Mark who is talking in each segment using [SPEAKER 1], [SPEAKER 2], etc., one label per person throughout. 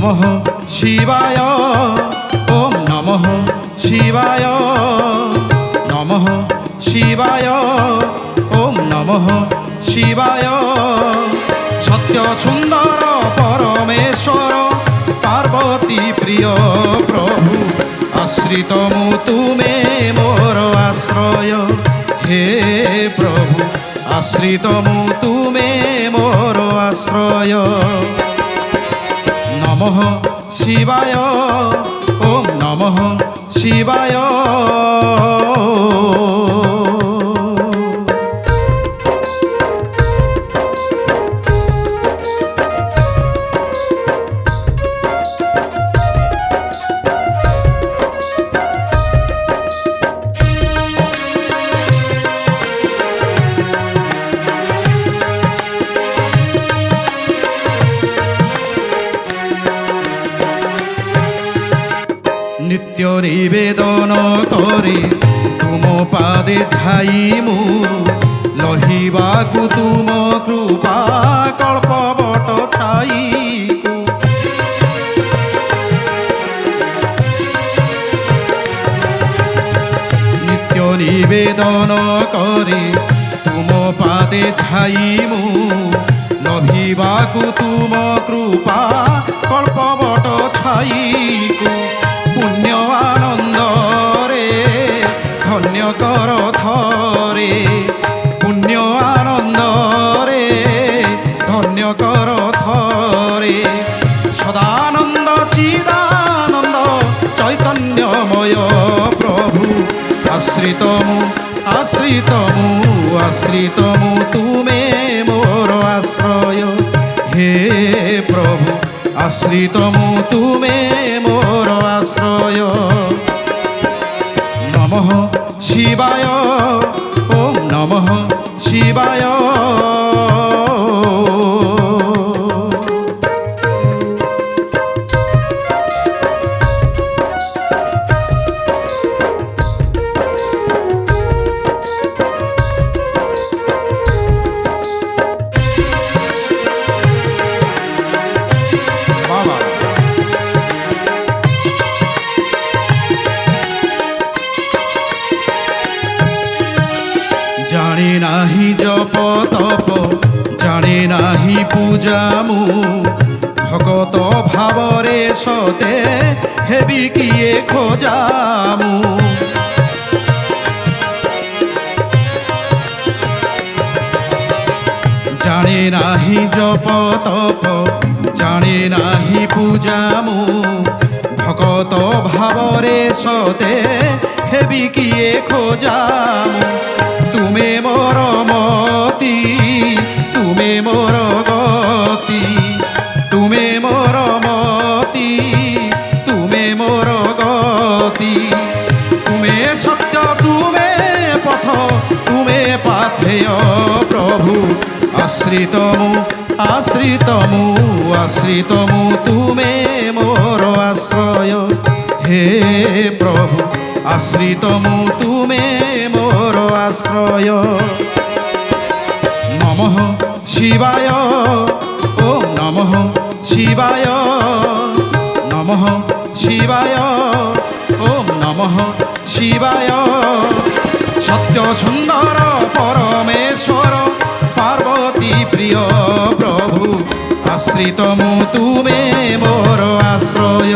[SPEAKER 1] নমঃ শিবায় ওম নমঃ শিবায় নমঃ শিবায় ওম নমঃ শিবায়। সত্য সুন্দর পরমেশ্বর পার্বতী প্রিয় প্রভু আশ্রিত মু তুমে মোর আশ্রয়। হে প্রভু আশ্রিত মু তুমে মোর আশ্রয়। নমঃ শিবায় ওম নমঃ শিবায়। নিত্য নিবেদন করে তুম পাদে ধাইমু লহিবাকু তুম কৃপা কল্পবট ছাইকু। নিত্য নিবেদন করে তুম পাদে ধাইমু লভিবাকু তুম কৃপা কল্পবট ছাইকু। পুণ্য আনন্দরে ধন্য কর থরে পুণ্য আনন্দরে ধন্য কর থরে। সদানন্দ চিদানন্দ চৈতন্যময় প্রভু আশ্রিত মু আশ্রিত মু আশ্রিত মু তুমে মোর আশ্রয়। হে প্রভু আশ্রিত মু তুমে মোর আশ্রয়। নমঃ শিবায় ওম নমঃ শিবায়। জানে নাহি জপ তপ জানে নাহি পূজা মু ভগত ভাবরে সতে হেবি কিয়ে খোজামু। জানে নাহি জপ তপ জানে নাহি পূজা মু ভগত ভাবরে সতে হেবি কিয়ে খোজামু। তুমে মোর মতি তুমে মোর গতি তুমে মোর মতি তুমে মোর গতি। তুমে সত্য তুমে পথ তুমে পাথেয় প্রভু আশ্রিত মু আশ্রিত মু আশ্রিত মু তুমে মোর আশ্রয়। হে প্রভু আশ্রিত মু তুমে মোর আশ্রয়। নমঃ শিবায় ওম নমঃ শিবায় নমঃ শিবায় ওম নমঃ শিবায়। সত্য সুন্দর পরমেশ্বর পার্বতী প্রিয় প্রভু আশ্রিত মু তুমে মোর আশ্রয়।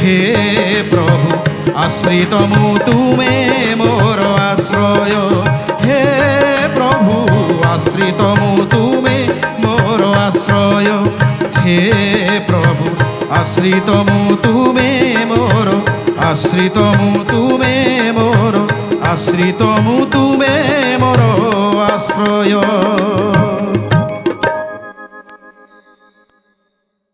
[SPEAKER 1] হে প্রভু আশ্রিত মু তুমে মোর আশ্রয়। হে প্রভু আশ্রিত মু তুমে মোর আশ্রয়। হে প্রভু আশ্রিত মু তুমে মোর আশ্রিত মু তুমে মোর আশ্রিত মু তুমে মোর আশ্রয়।